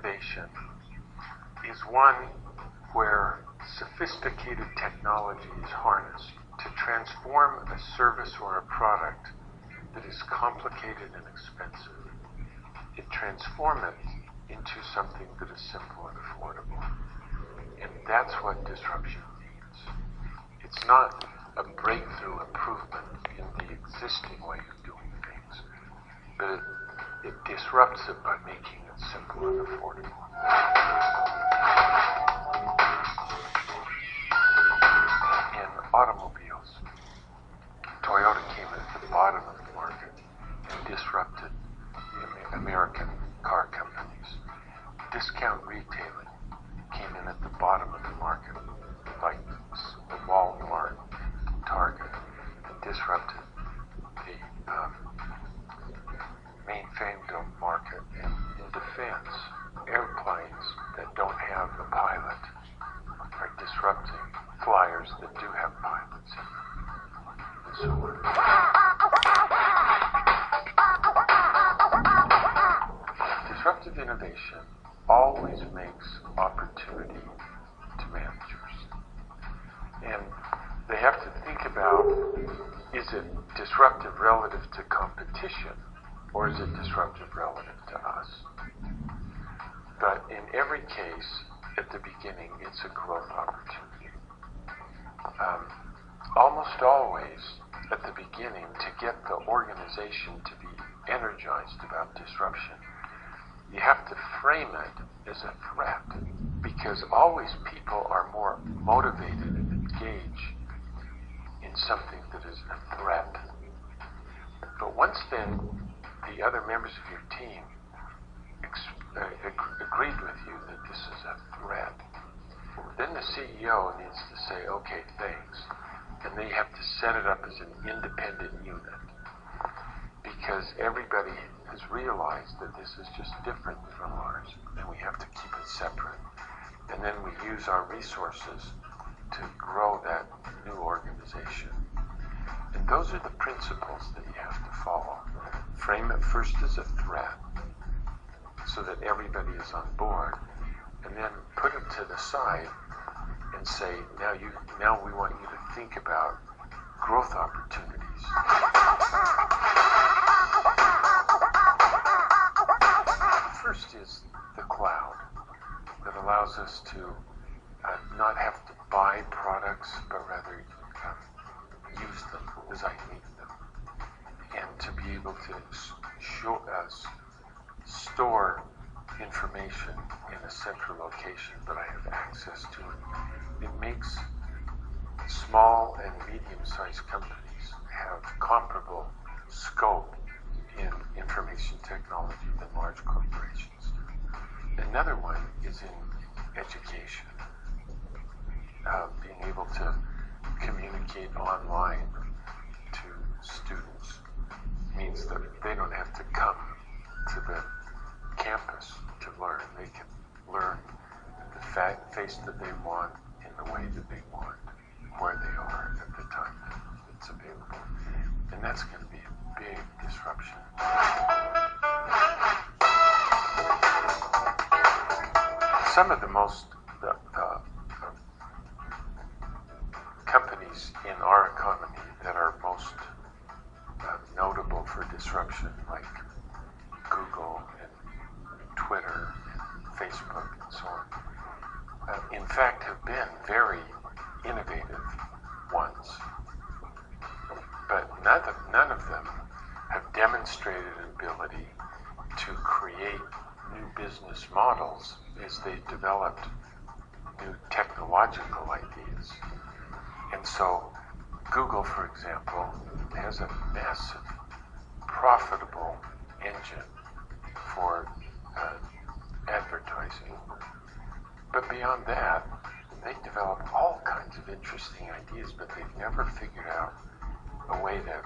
innovation is one where sophisticated technology is harnessed to transform a service or a product that is complicated and expensive. It transforms it into something that is simple and affordable. And that's what disruption means. It's not a breakthrough improvement in the existing way of doing things, but it disrupts it by making it simple and affordable. In automobiles, Toyota came at the bottom of the market and disrupted the American car companies. Discount retailing came in at the bottom of the market, like the Walmart, Target, and disrupted the mainframe market. And in defense, airplanes that don't have a pilot are disrupting flyers that do have pilots in them, and so on. Disruptive innovation always makes opportunity to managers. And they have to think about, is it disruptive relative to competition, or is it disruptive relative to us? But in every case, at the beginning, it's a growth opportunity. Almost always, at the beginning, to get the organization to be energized about disruption, you have to frame it as a threat, because always people are more motivated and engaged in something that is a threat. But once then the other members of your team agreed with you that this is a threat, then the CEO needs to say, okay, thanks. And then you have to set it up as an independent unit, because everybody has realized that this is just different from ours, and we have to keep it separate. And then we use our resources to grow that new organization. And those are the principles that you have to follow. Frame it first as a threat, so that everybody is on board, and then put it to the side and say, now we want you to think about growth opportunities. First is the cloud, that allows us to not have to buy products, but rather use them as I need them, and to be able to store information in a central location that I have access to. It makes small and medium-sized companies have comparable scope in information technology than large corporations. Another one is in education. Being able to communicate online to students means that they don't have to come to the campus to learn. They can learn the face that they want in the way that they want, where they are at the time that it's available. And that's going to be a big disruption. Some of the most companies in our economy that are most notable for disruption, like Google and Twitter and Facebook and so on, in fact have been very innovative ones. But none of them have demonstrated an ability to create new business models as they developed new technological ideas. And so Google, for example, has a massive, profitable engine for advertising. But beyond that, they develop all kinds of interesting ideas, but they've never figured out a way to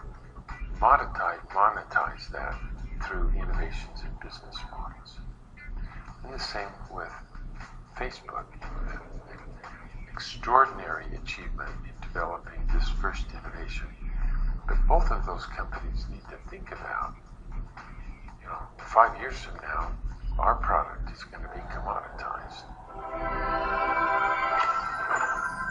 monetize that through innovations in business models. And the same with Facebook. Extraordinary achievement in developing this first innovation. But both of those companies need to think about, 5 years from now, our product is going to be